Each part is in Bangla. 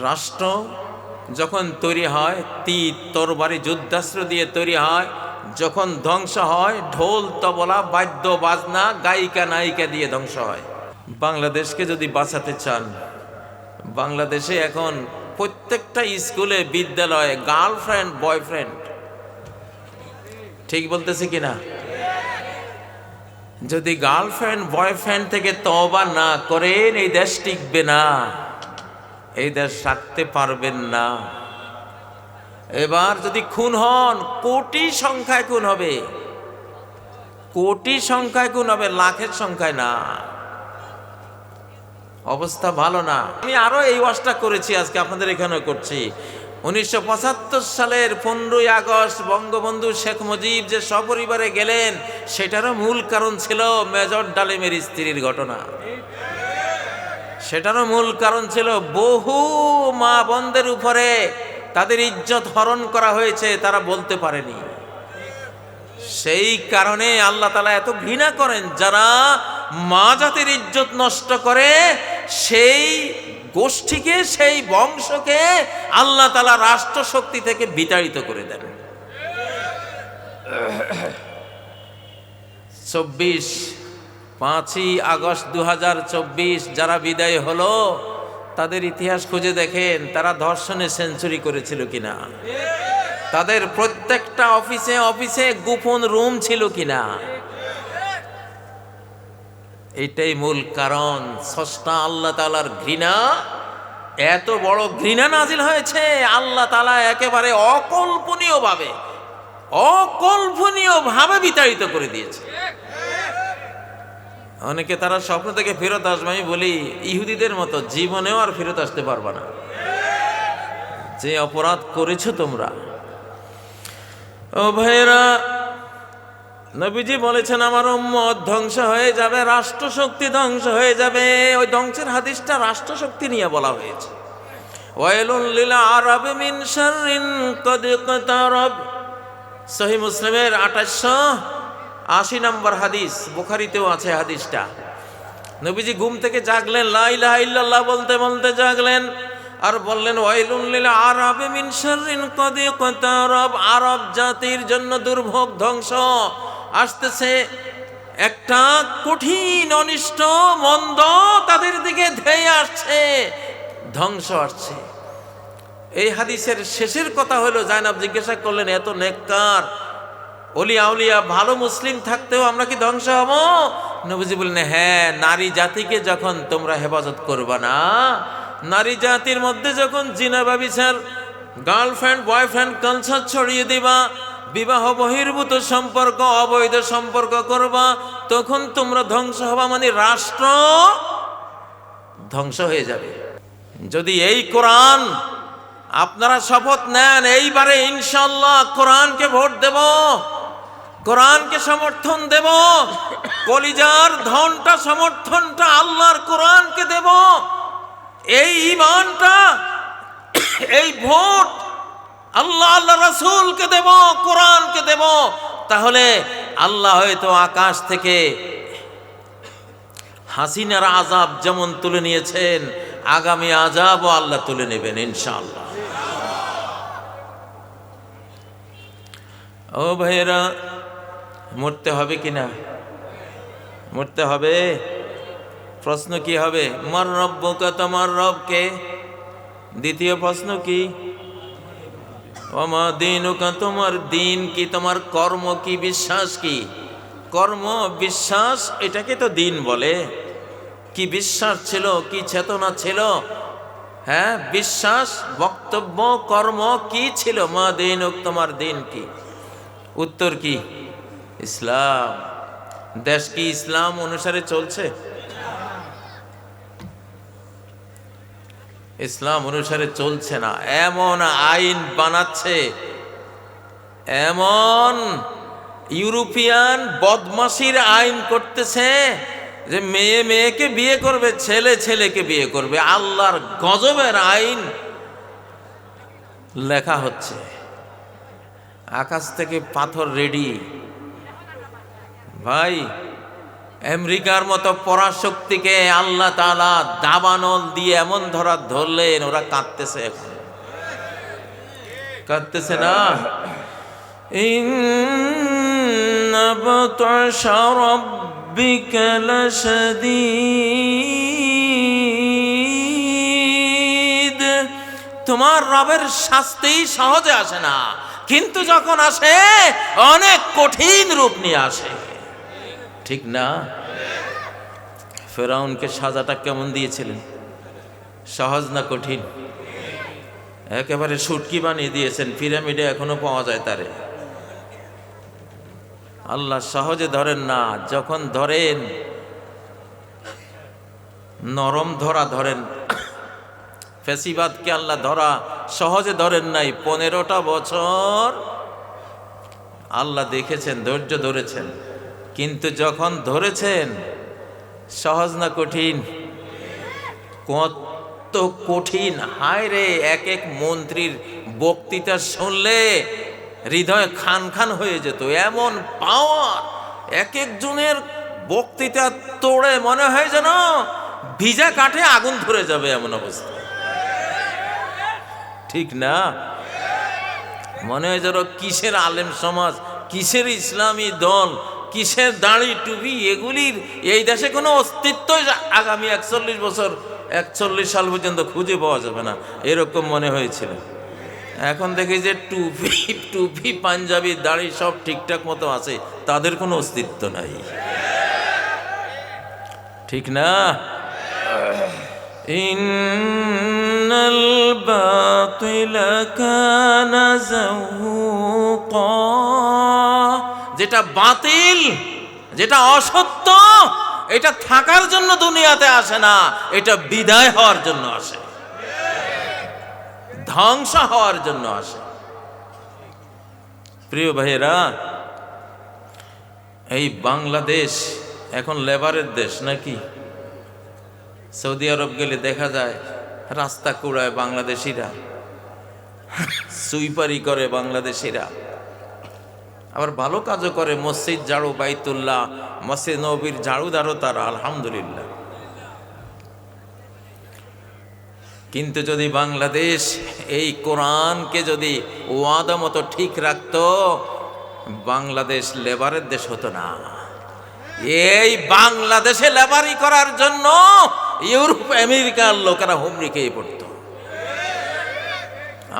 রাষ্ট্র যখন তৈরি হয়, তীর তরবারি যুদ্ধাস্ত্র দিয়ে তৈরি হয়, যখন ধ্বংস হয় ঢোল তবলা বাদ্য বাজনা গায়িকা নায়িকা দিয়ে ধ্বংস হয়। বাংলাদেশকে যদি বাঁচাতে চান, বাংলাদেশে এখন প্রত্যেকটা স্কুলে বিদ্যালয়ে গার্লফ্রেন্ড বয়ফ্রেন্ড, ঠিক বলতেছি কিনা? যদি গার্লফ্রেন্ড বয়ফ্রেন্ড থেকে তওবা না করেন এই দেশ টিকবে না, এই দেশ রাখতে পারবেন না। এবার যদি খুন হন, কোটি সংখ্যায় খুন হবে, কোটি সংখ্যায় খুন হবে, লাখের সংখ্যায় না। অবস্থা ভালো না। আমি আরো এই ওয়াজটা করেছি, আজকে আপনাদের এখানেও করছি। 1975 সালের 15ই আগস্ট বঙ্গবন্ধু শেখ মুজিব যে সপরিবারে গেলেন, সেটারও মূল কারণ ছিল মেজর ডালিমের স্ত্রীর ঘটনা। সেটারও মূল কারণ ছিল বহু মা বোনদের উপরে তাদের ইজ্জত হরণ করা হয়েছে, তারা বলতে পারেনি। সেই কারণে আল্লাহ তাআলা এত ঘৃণা করেন যারা মা জাতির ইজ্জত নষ্ট করে, সেই গোষ্ঠীকে, সেই বংশকে আল্লাহ তাআলা রাষ্ট্র শক্তি থেকে বিতাড়িত করে দেন। 5ই আগস্ট 2024 যারা বিদায় হলো, তাদের ইতিহাস খুঁজে দেখেন তারা ধর্ষণে সেঞ্চুরি করেছিল কিনা, তাদের প্রত্যেকটা অফিসে অফিসে গোপন রুম ছিল কিনা। এটাই মূল কারণ। স্রষ্টা আল্লাহ তাআলার ঘৃণা, এত বড় ঘৃণা নাজিল হয়েছে, আল্লাহ তাআলা একেবারে অকল্পনীয়ভাবে বিতাড়িত করে দিয়েছে। অনেকে তারা স্বপ্ন থেকে ফেরত আসবে, আমি বলি ইহুদিদের মতো জীবনেও আর ফেরত আসতে পারবে না। যে অপরাধ করেছো তোমরা। ও ভাইরা, নবীজি বলেছেন আমার উম্মত ধ্বংস হয়ে যাবে, রাষ্ট্রশক্তি ধ্বংস হয়ে যাবে। ওই ধ্বংসের হাদিসটা রাষ্ট্রশক্তি নিয়ে বলা হয়েছে। ওয়াইলুল লিল আরাবি মিন শাররিন ক্বাদ ইকতারাব, সহিহ মুসলিমের 2880 নম্বর হাদিস, বুখারীতেও আছে হাদিসটা। নবীজি ঘুম থেকে জাগলেন, লা ইলাহা ইল্লাল্লাহ বলতে বলতে জাগলেন, আর বললেন ওয়াইলুল লিল আরাবি মিন শাররিন ক্বাদ ইকতারাব, আরব জাতির জন্য দুর্ভোগ ধ্বংস আসতেছে, একটা কঠিন অনিষ্ট মন্দ তাদের দিকে ধেয়ে আসছে, ধ্বংস আসছে। এই হাদিসের শেষের কথা হলো, জায়নাব জিজ্ঞাসা করলেন এত নেককার ওলি আউলিয়া ভালো মুসলিম থাকতেও আমরা কি ধ্বংস হব? নবীজি বললেন হ্যাঁ, নারী জাতিকে যখন তোমরা হেফাজত করবা না, নারী জাতির মধ্যে যখন জিনা ব্যভিচার, গার্লফ্রেন্ড বয়ফ্রেন্ড কালচার ছড়িয়ে দিবা, বিবাহ বহির্ভূত সম্পর্ক, অবৈধ সম্পর্ক করবা, তখন তোমরা ধ্বংস হবা, মানে রাষ্ট্র ধ্বংস হয়ে যাবে। যদি এই কোরআন আপনারা শপথ নেন, এইবারে ইনশাআল্লাহ কোরআনকে ভোট দেব, কোরআনকে সমর্থন দেব, কলিজার ধনটা সমর্থনটা আল্লাহর কোরআনকে দেব, এই ঈমানটা, এই ভোট আল্লাহ আল্লাহ রাসূলকে দেব, কোরআনকে দেব, তাহলে আল্লাহ হয়তো আকাশ থেকে হাসিনার আযাব যেমন তুলে নিয়েছেন, আগামী আযাবও আল্লাহ তুলে নেবেন ইনশাআল্লাহ। ও ভাইরা, মরতে হবে কিনা? মরতে হবে। প্রশ্ন কি হবে? মার রব্বুকা, তোমার রবকে। দ্বিতীয় প্রশ্ন কি? ওমা দীনুকা, তোমার দিন কি, তোমার কর্ম কি, বিশ্বাস কি? কর্ম বিশ্বাস এটাকে তো দিন বলে। কি বিশ্বাস ছিল, কি চেতনা ছিল? হ্যাঁ, বিশ্বাস, বক্তব্য, কর্ম কি ছিল? মা দীনুক, তোমার দিন কি? উত্তর কি? ইসলাম। দেশ কি ইসলাম অনুসারে চলছে? ইসলাম অনুসারে চলছে না। এমন আইন বানাচ্ছে, এমন ইউরোপিয়ান বদমাশির আইন করতেছে যে মেয়ে মেয়েকে বিয়ে করবে, ছেলে ছেলেকে বিয়ে করবে। আল্লাহর গজবের আইন লেখা হচ্ছে, আকাশ থেকে পাথর রেডি। ভাই, আমেরিকার মতো পরাশক্তিকে আল্লাহ তাআলা দাবানল দিয়ে এমন ধরলেন, ওরা কাঁদতেছে, এখন কাঁদতেছে না? ইন্না বাতশা রাব্বিকা লাশাদীদ। তোমার রবের শাস্তি সহজে আসে না, কিন্তু যখন আসে অনেক কঠিন রূপ নিয়ে আসে, ঠিক না? ফেরাউনকে সাজাটা কেমন দিয়েছিলেন? সহজ না কঠিন? একেবারে শুটকি বানিয়ে দিয়েছেন, পিরামিডে এখনো পাওয়া যায় তারে। আল্লাহ সহজে ধরেন না, যখন ধরেন নরম ধরা ধরেন। ফেসিবাদকে আল্লাহ ধরা সহজে ধরেন নাই, 15টা বছর আল্লাহ দেখেছেন, ধৈর্য ধরেছেন, কিন্তু যখন ধরেছেন সহজ না কঠিন? কত কঠিন! হায় রে, এক এক মন্ত্রীর বক্তৃতা শুনলে হৃদয় খান খান হয়ে যেত, এমন পাওয়ার! এক একজনের বক্তৃতা তোড়ে মনে হয় যেন ভিজা কাঠে আগুন ধরে যাবে, এমন অবস্থা, ঠিক না? মনে হয় যেন কিসের আলেম সমাজ, কিসের ইসলামী দল, কিসের দাড়ি টুপি, এগুলির এই দেশে কোনো অস্তিত্ব আগামী 41 সাল পর্যন্ত খুঁজে পাওয়া যাবে না, এরকম মনে হয়েছিল। এখন দেখি যে টুপি পাঞ্জাবি দাড়ি সব ঠিকঠাক মতো আছে, তাদের কোনো অস্তিত্ব নাই, ঠিক না? ইন্নাল বাতিলা কানা যাহুকা। যেটা বাতিল, যেটা অসত্য, এটা থাকার জন্য দুনিয়াতে আসে না, এটা বিদায় হওয়ার জন্য আসে, ধ্বংস হওয়ার জন্য আসে। প্রিয় ভাইয়েরা, এই বাংলাদেশ এখন লেবারের দেশ নাকি? সৌদি আরব গেলে দেখা যায় রাস্তা কুড়ায় বাংলাদেশিরা, সুইপারি করে বাংলাদেশিরা, আবার ভালো কাজও করে, মসজিদ ঝাড়ু, বাইতুল্লাহ, মসজিদ নববীর ঝাড়ুদারও তারা, আলহামদুলিল্লাহ। কিন্তু যদি বাংলাদেশ এই কোরআনকে যদি ওয়াদা মতো ঠিক রাখতো, বাংলাদেশ লেবারের দেশ হতো না। এই বাংলাদেশে লেবারি করার জন্য ইউরোপ আমেরিকার লোকেরা হুমড়ি খেয়ে পড়ত।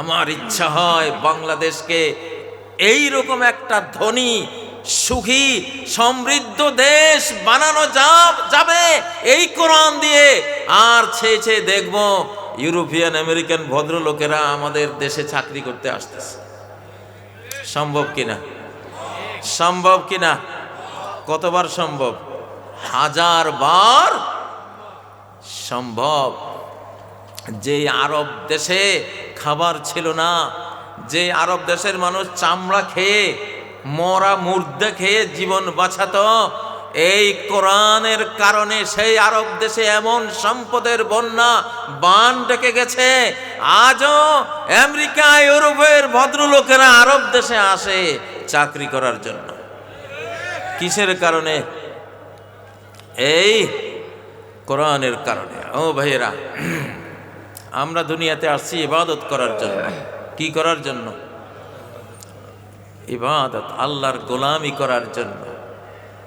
আমার ইচ্ছা হয় বাংলাদেশকে এইরকম একটা ধনী, সুখী, সমৃদ্ধ দেশ বানানো যাবে এই কোরআন দিয়ে। আর ছেয়ে দেখব ইউরোপিয়ান আমেরিকান ভদ্রলোকেরা আমাদের দেশে চাকরি করতে আসতেছে। সম্ভব কিনা? সম্ভব কিনা? কতবার সম্ভব? 1000 বার সম্ভব। যে আরব দেশে খাবার ছিল না, যে আরব দেশের মানুষ চামড়া খেয়ে, মরা মুর্দা খেয়ে জীবন বাঁচাতো, এই কোরআনের কারণে সেই আরব দেশে এমন সম্পদের বন্যা বান ডেকে গেছে। আজও আমেরিকা, ইউরোপের ভদ্রলোকেরা আরব দেশে আসে চাকরি করার জন্য। কিসের কারণে? এই কোরআনের কারণে। ও ভাইয়েরা, আমরা দুনিয়াতে আসছি ইবাদত করার জন্য। কি করার জন্য? ইবাদত, আল্লাহর গোলামি করার জন্য।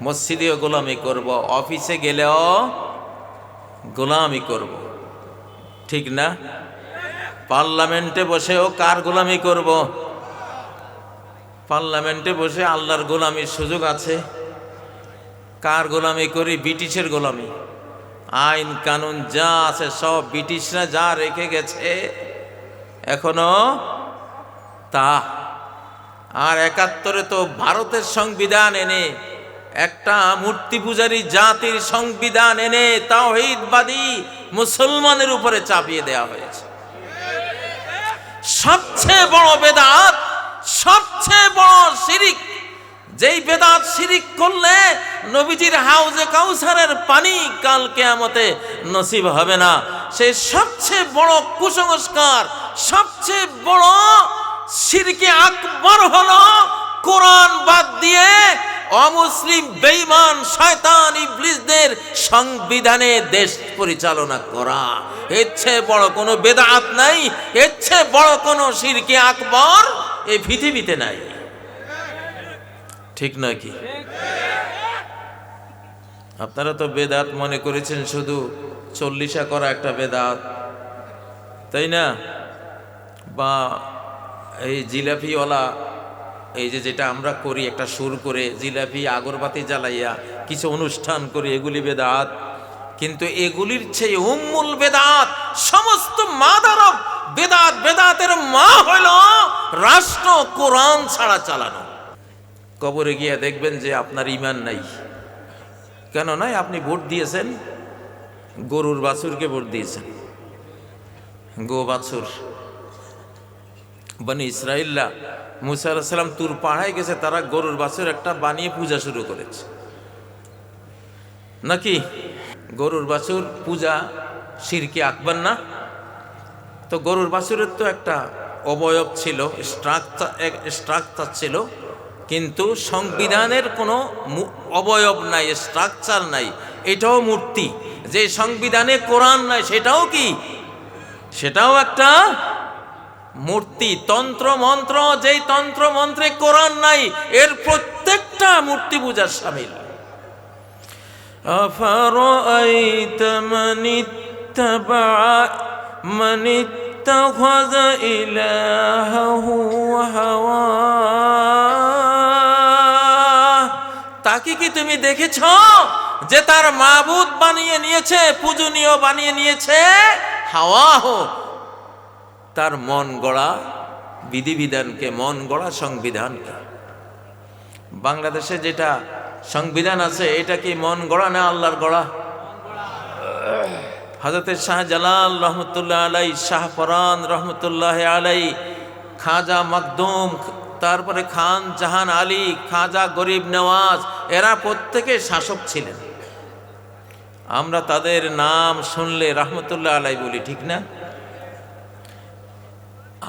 মসজিদেও গোলামি করব, অফিসে গেলেও গোলামি করব, ঠিক না? পার্লামেন্টে বসেও কার গোলামি করব? পার্লামেন্টে বসে আল্লাহর গোলামির সুযোগ আছে? কার গোলামি করি? ব্রিটিশের গোলামি। আইন কানুন যা আছে সব ব্রিটিশরা যা রেখে গেছে এখনো তা। আর 71-এ তো ভারতের সংবিধান এনে, একটা মূর্তি পূজারী জাতির সংবিধান এনে তাওহীদবাদী মুসলমানের উপরে চাপিয়ে দেওয়া হয়েছে। সবচেয়ে বড় বেদাত, সবচেয়ে বড় শিরিক, যেই বেদাত শিরিক করলে নবীজির হাউজে কাউসারের পানি কাল কিয়ামতে নসিব হবে না, সেই সবচেয়ে বড় কুসংস্কার, সবচেয়ে বড় শিরকে আকবার হলো কোরআন বাদ দিয়ে অমুসলিম বেঈমান শয়তান ইবলিসদের সংবিধানে দেশ পরিচালনা করা। এর চেয়ে বড় কোনো বেদাত নাই, এর চেয়ে বড় কোনো শিরকে আকবর এই পৃথিবীতে নাই। ঠিক নয় কি? আপনারা তো বেদাত মনে করেছেন শুধু 40 করা একটা বেদাত, তাই না? বা এই জিলাপিওয়ালা, এই যেটা আমরা করি একটা সুর করে জিলাপি আগরবাতি জ্বালাইয়া কিছু অনুষ্ঠান করি, এগুলি বেদাত। কিন্তু এগুলির চেয়ে উম্মুল বেদাত, সমস্ত মাদারব বেদাত, বেদাতের মা হইল রাষ্ট্র কোরআন ছাড়া চালানো। কবরে গিয়ে দেখবেন যে আপনার ঈমান নাই। কেন নাই? আপনি ভোট দিয়েছেন গরুর বাছুরকে, ভোট দিয়েছেন গো বাছুর। বনি ইসরাইলরা মুসা আলাইহিস সালাম তুর পাহাড়ে গেছে, তারা গরুর বাছুর একটা বানিয়ে পূজা শুরু করেছে নাকি? গরুর বাছুর পূজা শিরকে আকবার না? তো গরুর বাছুরের তো একটা অবয়ব ছিল, স্ট্রাকচার ছিল, কিন্তু সংবিধানের কোনো অবয়ব নাই, স্ট্রাকচার নাই। এটাও মূর্তি। যে সংবিধানে কোরআন নাই সেটাও কি? সেটাও একটা মূর্তি। তন্ত্র মন্ত্র, যেই তন্ত্র মন্ত্রে কোরআন নাই, এর প্রত্যেকটা মূর্তি পূজার শামিল। আফারাআইতা মান ইত্তাখাযা ইলাহাহু হাওয়া, তাকে কি তুমি দেখেছ যে তার মাবুদ বানিয়ে নিয়েছে, পূজনীয় বানিয়ে নিয়েছে হাওয়াহু, তার মন গড়া বিধিবিধানকে, মন গড়া সংবিধানকে। বাংলাদেশে যেটা সংবিধান আছে এটা কি মন গড়া না আল্লাহর গড়া? হযরত শাহজালাল রহমতুল্লাহ আলাই, শাহ ফরান রহমতুল্লাহ আলাই, খাজা মখদুম, তারপরে খান জাহান আলী, খাজা গরিব নওয়াজ, এরা প্রত্যেকে শাসক ছিলেন। আমরা তাদের নাম শুনলে রহমতুল্লাহ আলাই বলি, ঠিক না?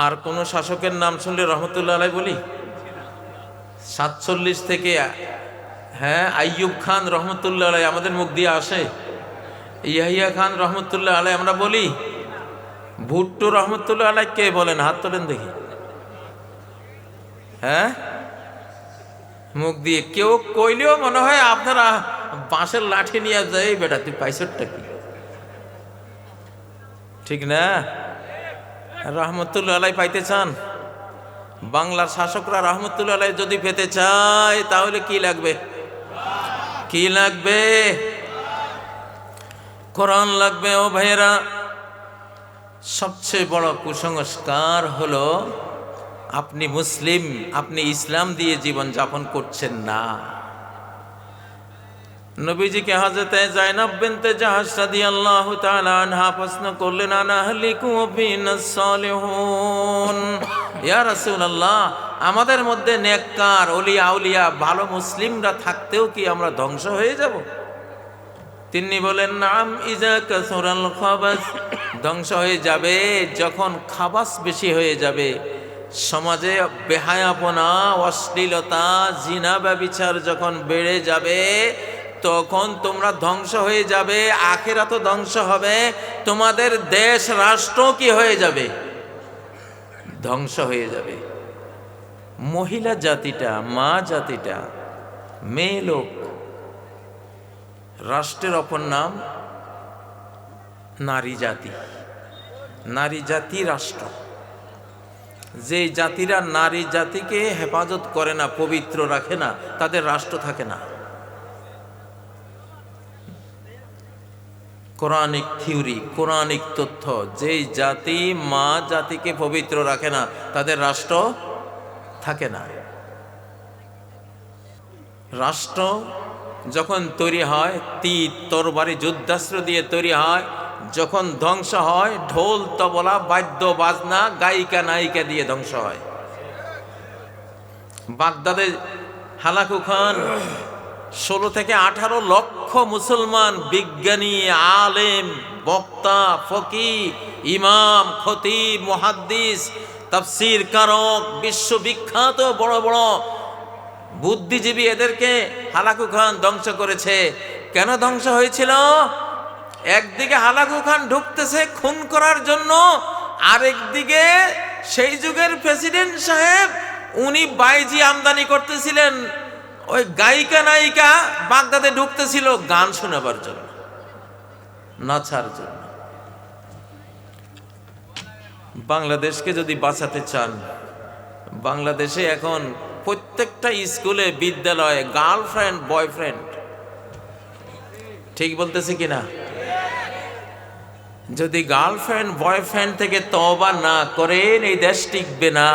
আর কোন শাসকের নাম শুনলে রহমতুল্লাহ আলাই বলি? 47 থেকে আইয়ুব খান রহমতুল্লাহ আলাই আমাদের মুখ দিয়ে আসে, ইয়াহিয়া খান রহমতুল্লাহ আলাই আমরা বলি, ভুট্টো রহমতুল্লাহ আলাই কে বলেন? হাত তোলেন দেখি। মুখ দিয়ে কেউ কইলেও মনে হয় আপনারা বাঁশের লাঠি নিয়ে যায়, বেটা তুই পাইছরটা কি? ঠিক না? রহমতুল্লাহ আলাই পাইতে চান? বাংলার শাসকরা রহমতুল্লাহ আলাই যদি পেতে চায় তাহলে কি লাগবে? কি লাগবে? কোরআন লাগবে। ও ভাইয়েরা, সবচেয়ে বড় কুসংস্কার হলো আপনি মুসলিম, আপনি ইসলাম দিয়ে জীবন যাপন করছেন না। নবীজিকে হযরতে যায়েনব বিনতে জাহশ রাদিয়াল্লাহু তাআলা আনহা প্রশ্ন করলেন, আনা আহলিকু বিনাস সালিহুন, ইয়া রাসূলুল্লাহ, আমাদের মধ্যে নেককার ওলিয়া আউলিয়া ভালো মুসলিমরা থাকতেও কি আমরা ধ্বংস হয়ে যাব? তিনি বলেন, নাম ইজা কাসুরাল খাবাস, ধ্বংস হয়ে যাবে যখন খাবাস বেশি হয়ে যাবে, সমাজে বেহায়াপনা, অশ্লীলতা, জিনা ব্যভিচার যখন বেড়ে যাবে, তখন তোমরা ধ্বংস হয়ে যাবে, আখিরাতও ধ্বংস হবে, তোমাদের দেশ রাষ্ট্র কি হয়ে যাবে? ধ্বংস হয়ে যাবে। মহিলা জাতিটা, মা জাতিটা, মেয়ে লোক, রাষ্ট্রের অপর নাম নারী জাতি। নারী জাতি রাষ্ট্র। যে জাতিরা নারী জাতিকে হেফাজত করে না, পবিত্র রাখে না, তাদের রাষ্ট্র থাকে না। কোরআনিক থিওরি, কোরআনিক তথ্য, যেই জাতি মা জাতিকে পবিত্র রাখে না তাদের রাষ্ট্র থাকে না। রাষ্ট্র যখন তৈরি হয় তীর তরবারি যুদ্ধাস্ত্র দিয়ে তৈরি হয়, যখন ধ্বংস হয় ঢোল তবলা বাদ্য বাজনা গায়িকা নায়িকা দিয়ে ধ্বংস হয়। বাগদাদে হালাকু খান 16 থেকে 18 লক্ষ মুসলমান বিজ্ঞানী, আলেম, বক্তা, ফকিহ, ইমাম, খতিব, মুহাদ্দিস, তাফসীর কারক, বিশ্ববিখ্যাত বড় বড় বুদ্ধিজীবী এদেরকে হালাকু খান ধ্বংস করেছে। কেন ধ্বংস হয়েছিল? একদিকে হালাকু খান ঢুকতেছে খুন করার জন্য, আরেকদিকে সেই যুগের প্রেসিডেন্ট সাহেব উনি বাইজি আমদানি করতেছিলেন। ওই গায়িকা নায়িকা বাগদাদে ঢুকতেছিল গান শোনাবার জন্য, নাচার জন্য। বাংলাদেশকে যদি বাঁচাতে চান, বাংলাদেশে এখন প্রত্যেকটা স্কুলে বিদ্যালয়ে গার্লফ্রেন্ড বয়ফ্রেন্ড, ঠিক বলতেছে কিনা? যদি গার্লফ্রেন্ড বয়ফ্রেন্ড থেকে তওবা না করেন এই দেশ টিকবে না,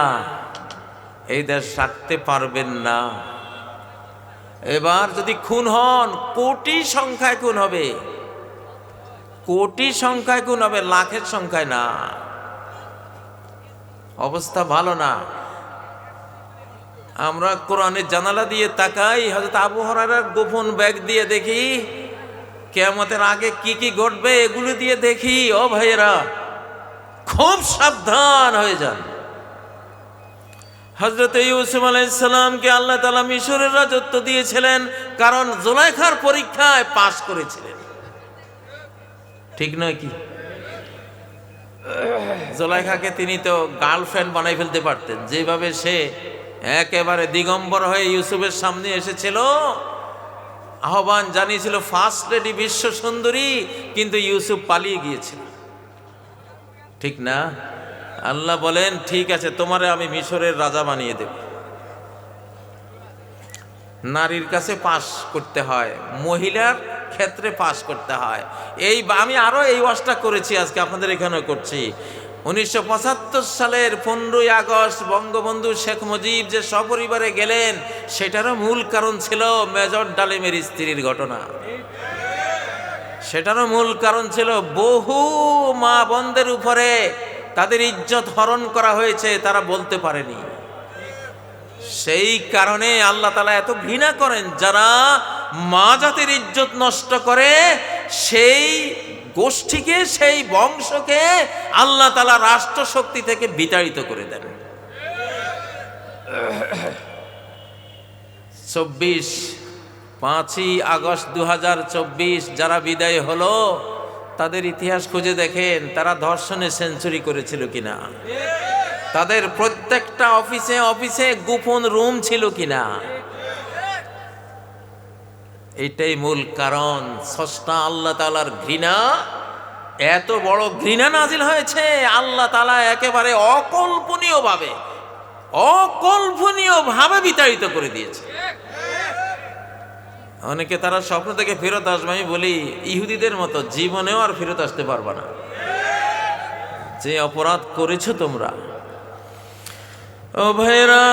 এই দেশ রাখতে পারবেন না। এবার যদি খুন হন, কোটি সংখ্যায় খুন হবে, কোটি সংখ্যায় খুন হবে, লাখের সংখ্যায় না। অবস্থা ভালো না। আমরা কোরআনের জানালা দিয়ে তাকাই, হযরত আবু হুরায়রার গোপন ব্যাগ দিয়ে দেখি কিয়ামতের আগে কি কি ঘটবে, এগুলো দিয়ে দেখি। ও ভাইয়েরা, খুব সাবধান হয়ে যান। হযরত ইউসুফ আলাইহিস সালামকে আল্লাহ তাআলা মিশরের রাজত্ব দিয়েছিলেন, কারণ জুলাইখার পরীক্ষায় পাশ করেছিলেন, ঠিক নয় কি? জুলাইখাকে তিনি তো গার্লফ্রেন্ড বানাই ফেলতে পারতেন। যেভাবে সে একেবারে দিগম্বর হয়ে ইউসুফের সামনে এসেছিল, আহ্বান জানিয়েছিল ফার্স্ট লেডি বিশ্ব সুন্দরী, কিন্তু ইউসুফ পালিয়ে গিয়েছিল, ঠিক না? আল্লাহ বলেন ঠিক আছে, তোমারে আমি মিশরের রাজা বানিয়ে দেব। নারীর কাছে পাস করতে হয়, মহিলার ক্ষেত্রে পাস করতে হয়। এই আমি আরো এই ওয়াজটা করেছি, আজকে আপনাদের এখানেও করছি। 1975 সালের 15ই আগস্ট বঙ্গবন্ধু শেখ মুজিব যে সপরিবারে গেলেন, সেটারও মূল কারণ ছিল মেজর ডালিমের স্ত্রীর ঘটনা। সেটারও মূল কারণ ছিল বহু মা বোনদের উপরে তাদের ইজ্জত হরণ করা হয়েছে, তারা বলতে পারেনি। সেই কারণে আল্লাহ তাআলা এত ঘৃণা করেন যারা মা জাতির ইজ্জত নষ্ট করে, সেই গোষ্ঠীকে, সেই বংশকে আল্লাহ তাআলা রাষ্ট্র শক্তি থেকে বিতাড়িত করে দেন। 5ই আগস্ট 2024 যারা বিদায় হলো, তাদের ইতিহাস খুঁজে দেখেন তারা ধর্ষণে সেঞ্চুরি করেছিল কিনা, তাদের প্রত্যেকটা অফিসে অফিসে গোপন রুম ছিল কিনা। এটাই মূল কারণ। স্রষ্টা আল্লাহ তাআলার ঘৃণা, এত বড় ঘৃণা নাজিল হয়েছে, আল্লাহ তাআলা একেবারে অকল্পনীয়ভাবে বিতাড়িত করে দিয়েছে। অনেকে তারা স্বপ্ন থেকে ফেরত আসবে, আমি বলি ইহুদিদের মতো জীবনেও আর ফেরত আসতে পারবে না। যে অপরাধ করেছো তোমরা। ও ভাইরা,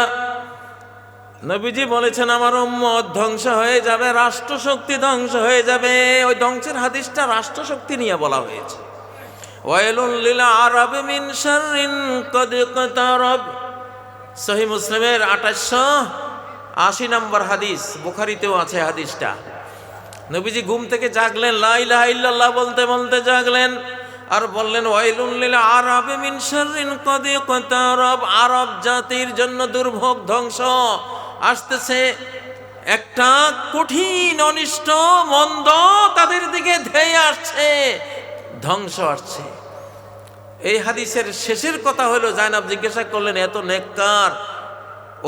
নবীজি বলেছেন আমার উম্মত ধ্বংস হয়ে যাবে, রাষ্ট্রশক্তি ধ্বংস হয়ে যাবে। ওই ধ্বংসের হাদিসটা রাষ্ট্রশক্তি নিয়ে বলা হয়েছে। ওয়াইলুল লিল আরাবি মিন শাররিন ক্বাদ ইকতারাব, সহিহ মুসলিমের 2880 নম্বর হাদিস, বুখারীতেও আছে হাদিসটা। নবীজি ঘুম থেকে জাগলেন, লা ইলাহা ইল্লাল্লাহ বলতে বলতে জাগলেন, আর বললেন ওয়াইলুল লিল আরাবি মিন শাররিন ক্বাদ ইকতারাব, আরব জাতির জন্য দুর্ভোগ, ধ্বংস আসতেছে। একটা কঠিন অনিষ্ট মন্দ তাদের দিকে ধেয়ে আসছে, ধ্বংস আসছে। এই হাদিসের শেষের কথা হলো, জায়নাব জিজ্ঞাসা করলেন এত নেককার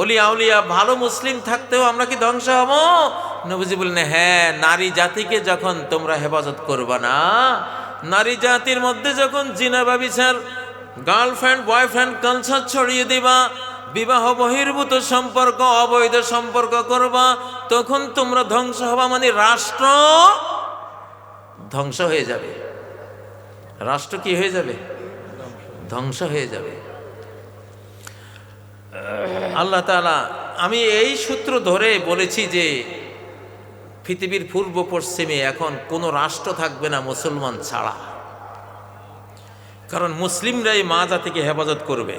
ওলিয়া আউলিয়া ভালো মুসলিম থাকতেও আমরা কি ধ্বংস হব? নবীজি বললেন হ্যাঁ, নারী জাতিকে যখন তোমরা হেফাজত করবা না, নারী জাতির মধ্যে যখন জিনা ব্যভিচার, গার্লফ্রেন্ড বয়ফ্রেন্ড কালচার ছড়িয়ে দিবা, বিবাহ বহির্ভূত সম্পর্ক, অবৈধ সম্পর্ক করবা, তখন তোমরা ধ্বংস হবা। মানে রাষ্ট্র ধ্বংস হয়ে যাবে। রাষ্ট্র কি হয়ে যাবে? ধ্বংস হয়ে যাবে। আল্লাহ তাআলা, আমি এই সূত্র ধরে বলেছি যে পৃথিবীর পূর্ব পশ্চিমে এখন কোনো রাষ্ট্র থাকবে না মুসলমান ছাড়া। কারণ মুসলিমরাই মা জাতিকে হেফাজত করবে,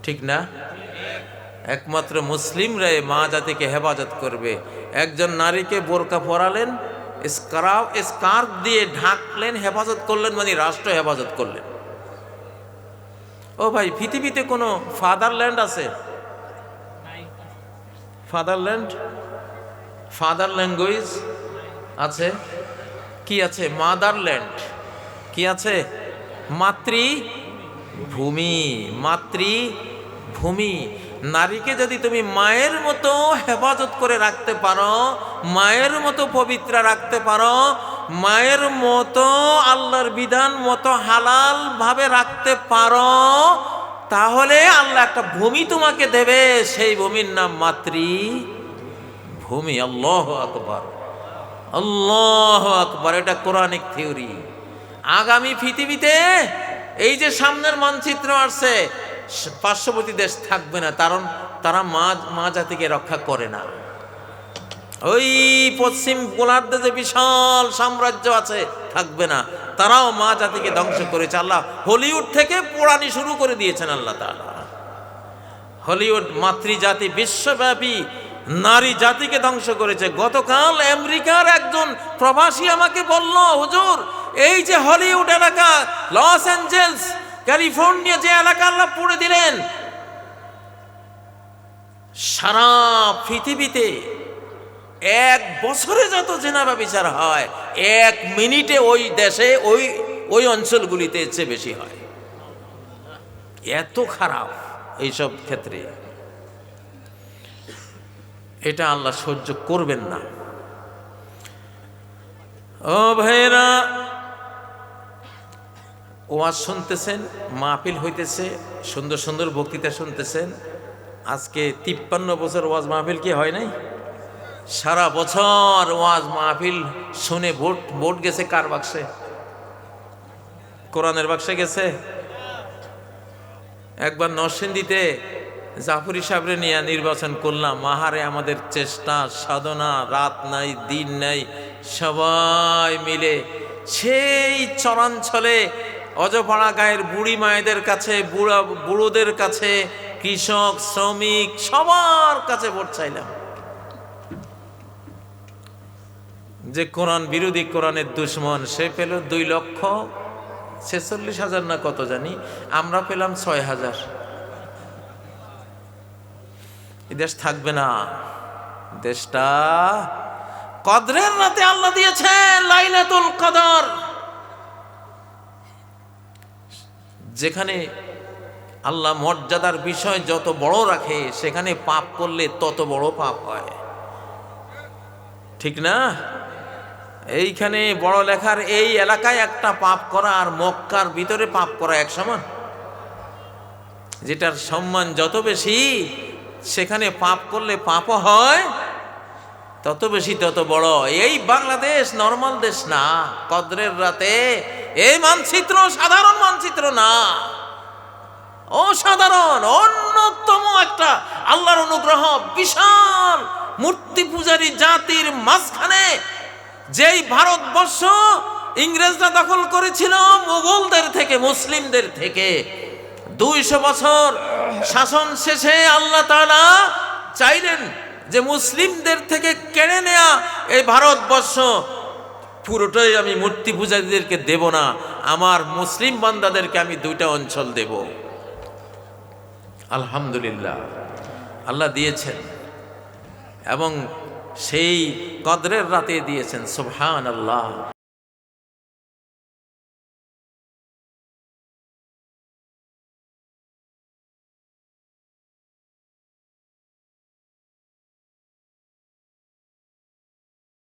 ঠিক না? একমাত্র মুসলিমরাই মা জাতিকে হেফাজত করবে। একজন নারীকে বোরকা পরালেন, স্কার্ফ দিয়ে ঢাকলেন, হেফাজত করলেন, মানে রাষ্ট্র হেফাজত করলেন। ও ভাই, পৃথিবীতে কোনো ফাদারল্যান্ড আছে? ফাদারল্যান্ড, ফাদার ল্যাঙ্গুয়েজ আছে, কি আছে? মাদারল্যান্ড। কি আছে? মাতৃভূমি। মাতৃভূমি। নারীকে যদি তুমি মায়ের মতো হেফাজত করে রাখতে পারো, মায়ের মতো পবিত্র রাখতে পারো, মায়ের মতো আল্লাহর বিধান মতো হালাল ভাবে রাখতে পারো, তাহলে আল্লাহ একটা ভূমি তোমাকে দেবে, সেই ভূমির নাম মাতৃভূমি। আল্লাহু আকবার, আল্লাহু আকবার। এটা কোরআনিক থিওরি। আগামী পৃথিবীতে এই যে সামনের মানচিত্র আসছে, পার্শ্ববর্তী দেশ থাকবে না, কারণ তারা মা জাতিকে রক্ষা করে না। ওই পশ্চিম গোলার্ধে যে বিশাল সাম্রাজ্য আছে, থাকবে না, তারাও মা জাতিকে ধ্বংস করেছে। আল্লাহ হলিউড থেকে পোড়ানি শুরু করে দিয়েছেন আল্লাহ তাআলা। হলিউড মাতৃজাতি বিশ্বব্যাপী নারী জাতিকে ধ্বংস করেছে। গতকাল আমেরিকার একজন প্রবাসী আমাকে বলল, হুজুর এই যে হলিউড এলাকা, লস অ্যাঞ্জেলস, ক্যালিফোর্নিয়া, যে এলাকা আল্লাহ পুড়ে দিলেন, সারা পৃথিবীতে এক বছরে যত জেনাবা বিচার হয়, এক মিনিটে ওই দেশে ওই অঞ্চলগুলিতে চেয়ে বেশি হয়। এত খারাপ এইসব ক্ষেত্রে। এটা আল্লাহ সহ্য করবেন না। ও ভাইরা, ওয়াজ শুনতেছেন, মাহফিল হইতেছে, সুন্দর সুন্দর বক্তৃতা শুনতেছেন। আজকে 53 বছর ওয়াজ মাহফিল কি হয় নাই? সারা বছর ওয়াজ মাহফিল শুনে ভোট গেছে কার বাক্সে? কোরআনের বাক্সে গেছে। একবার নরসিংদীতে জাফরি সাহেবরে নিয়ে নির্বাচন করলাম। মাহারে আমাদের চেষ্টা সাধনা, রাত নাই দিন নাই, সবাই মিলে সেই চরাঞ্চলে অজপাড়া গায়ের বুড়ি মায়েদের কাছে, বুড়োদের কাছে, কৃষক শ্রমিক সবার কাছে ভোট চাইলাম। যে কোরআন বিরোধী, কোরআনের দুশ্মন, সে পেল 2,46,000 না কত জানি, আমরা পেলাম 6,000। এই দেশ থাকবে না। দেশটা কদরের রাতে আল্লাহ দিয়েছেন লাইলাতুল কদর, যেখানে আল্লাহ মর্যাদার বিষয় যত বড় রাখে, সেখানে পাপ করলে তত বড় পাপ হয়, ঠিক না? এইখানে বড় লেখার এই এলাকায় একটা পাপ করা আর মক্কার ভিতরে পাপ করা এক সমান। যেটার সম্মান যত বেশি, সেখানে পাপ করলে পাপও হয় তত বেশি, তত বড়। এই বাংলাদেশ নরমাল দেশ না। কদরের রাতে এই মানচিত্র সাধারণ মানচিত্র না, অসাধারণ, অন্যতম একটা আল্লাহর অনুগ্রহ। বিশাল মূর্তি পূজারী জাতির মাঝখানে যেই ভারতবর্ষ ইংরেজরা দখল করেছিল মুঘলদের থেকে, মুসলিমদের থেকে, 200 বছর শাসন শেষে আল্লাহ তাআলা চাইলেন যে মুসলিমদের থেকে কেড়ে নেয়া এই ভারতবর্ষ পুরোটাই আমি মূর্তি পূজারীদেরকে দেব না, আমার মুসলিম বান্দাদেরকে আমি 2টা অঞ্চল দেব। আলহামদুলিল্লাহ, আল্লাহ দিয়েছেন, এবং সেই কদরের রাতে দিয়েছেন। সুবহানাল্লাহ।